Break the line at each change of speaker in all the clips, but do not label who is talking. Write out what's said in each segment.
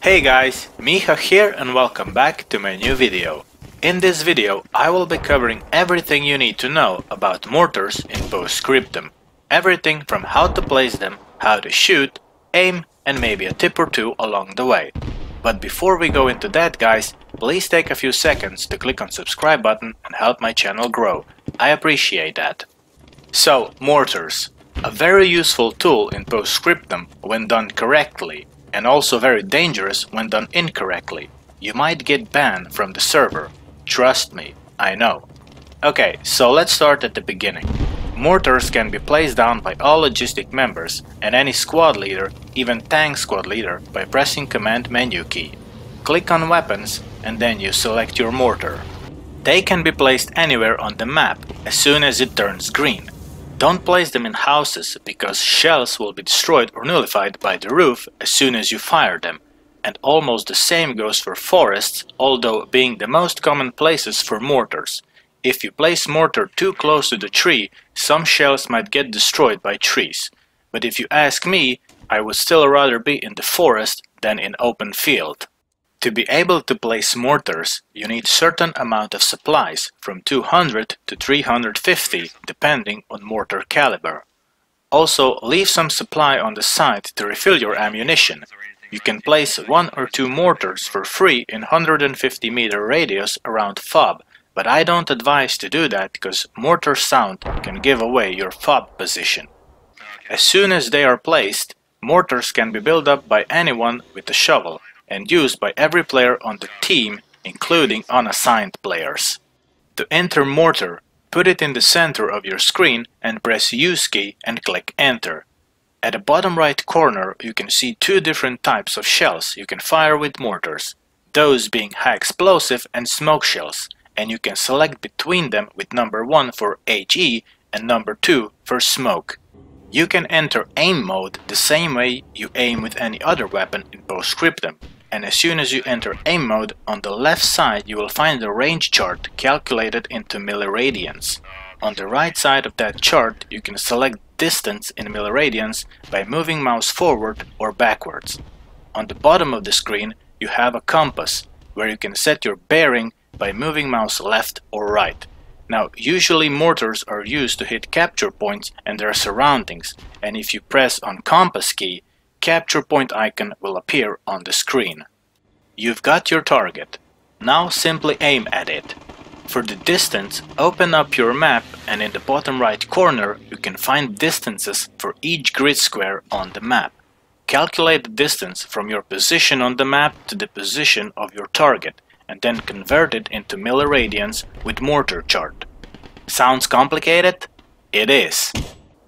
Hey guys, Miha here and welcome back to my new video. In this video I will be covering everything you need to know about mortars in Scriptum. Everything from how to place them, how to shoot, aim and maybe a tip or two along the way. But before we go into that guys, please take a few seconds to click on subscribe button and help my channel grow. I appreciate that. So, mortars. A very useful tool in Scriptum when done correctly, and also very dangerous when done incorrectly. You might get banned from the server. Trust me, I know. Okay, so let's start at the beginning. Mortars can be placed down by all logistic members and any squad leader, even tank squad leader, by pressing command menu key. Click on weapons and then you select your mortar. They can be placed anywhere on the map as soon as it turns green. Don't place them in houses because shells will be destroyed or nullified by the roof as soon as you fire them. And almost the same goes for forests, although being the most common places for mortars. If you place mortar too close to the tree, some shells might get destroyed by trees. But if you ask me, I would still rather be in the forest than in open field. To be able to place mortars, you need certain amount of supplies, from 200 to 350, depending on mortar caliber. Also, leave some supply on the side to refill your ammunition. You can place 1 or 2 mortars for free in 150 meter radius around fob, but I don't advise to do that because mortar sound can give away your fob position. As soon as they are placed, mortars can be built up by anyone with a shovel, and used by every player on the team, including unassigned players. To enter mortar, put it in the center of your screen and press Use key and click Enter. At the bottom right corner you can see 2 different types of shells you can fire with mortars, those being high explosive and smoke shells, and you can select between them with number 1 for HE and number 2 for smoke. You can enter aim mode the same way you aim with any other weapon in Scriptum. And as soon as you enter aim mode, on the left side you will find the range chart calculated into milliradians. On the right side of that chart you can select distance in milliradians by moving mouse forward or backwards. On the bottom of the screen you have a compass, where you can set your bearing by moving mouse left or right. Now usually mortars are used to hit capture points and their surroundings, and if you press on compass key, capture point icon will appear on the screen. You've got your target. Now simply aim at it. For the distance, open up your map and in the bottom right corner you can find distances for each grid square on the map. Calculate the distance from your position on the map to the position of your target and then convert it into milliradians with mortar chart. Sounds complicated? It is.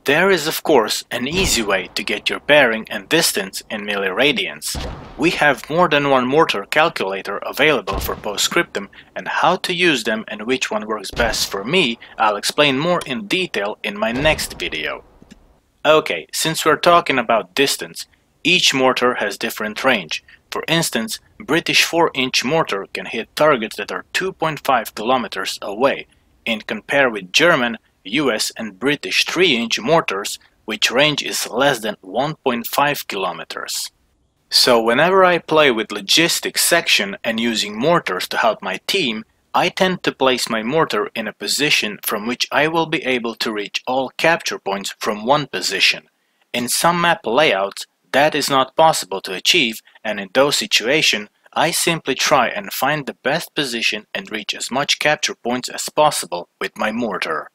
There is of course an easy way to get your bearing and distance in milliradians. We have more than one mortar calculator available for Scriptum, and how to use them and which one works best for me I'll explain more in detail in my next video. Okay, since we're talking about distance, each mortar has different range. For instance, British 4-inch mortar can hit targets that are 2.5 kilometers away, and compare with German, US and British 3-inch mortars, which range is less than 1.5 kilometers. So whenever I play with logistics section and using mortars to help my team, I tend to place my mortar in a position from which I will be able to reach all capture points from one position. In some map layouts that is not possible to achieve, and in those situations I simply try and find the best position and reach as much capture points as possible with my mortar.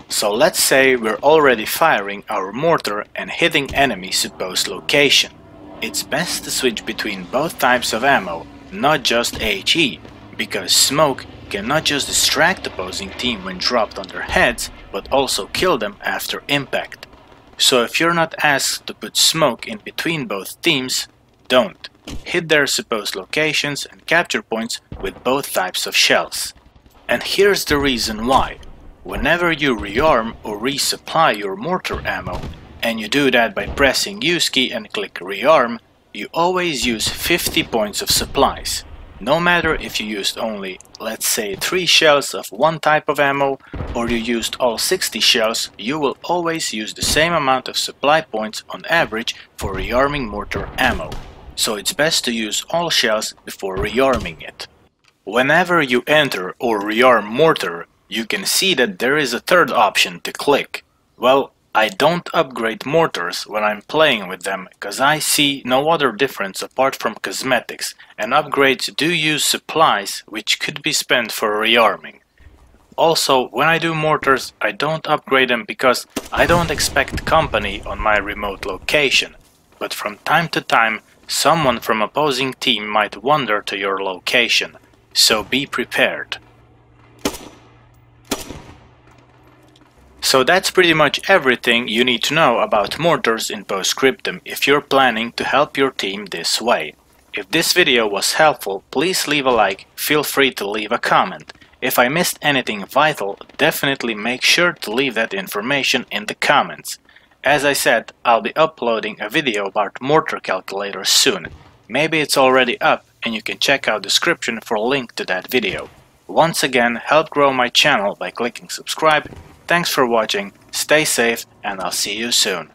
So let's say we're already firing our mortar and hitting enemy supposed location. It's best to switch between both types of ammo, not just HE, because smoke can not just distract the opposing team when dropped on their heads, but also kill them after impact. So if you're not asked to put smoke in between both teams, don't. Hit their supposed locations and capture points with both types of shells. And here's the reason why. Whenever you rearm or resupply your mortar ammo, and you do that by pressing Use key and click Rearm, you always use 50 points of supplies. No matter if you used only, let's say 3 shells of one type of ammo, or you used all 60 shells, you will always use the same amount of supply points on average for rearming mortar ammo. so it's best to use all shells before rearming it. Whenever you enter or rearm Mortar, you can see that there is a third option to click. Well, I don't upgrade Mortars when I'm playing with them, cause I see no other difference apart from cosmetics, and upgrades do use supplies which could be spent for rearming. Also, when I do Mortars, I don't upgrade them because I don't expect company on my remote location, but from time to time someone from opposing team might wander to your location, so be prepared. So that's pretty much everything you need to know about Mortars in Scriptum if you're planning to help your team this way. If this video was helpful, please leave a like, feel free to leave a comment. If I missed anything vital, definitely make sure to leave that information in the comments. As I said, I'll be uploading a video about mortar calculators soon. Maybe it's already up and you can check out the description for a link to that video. Once again, help grow my channel by clicking subscribe. Thanks for watching, stay safe, and I'll see you soon.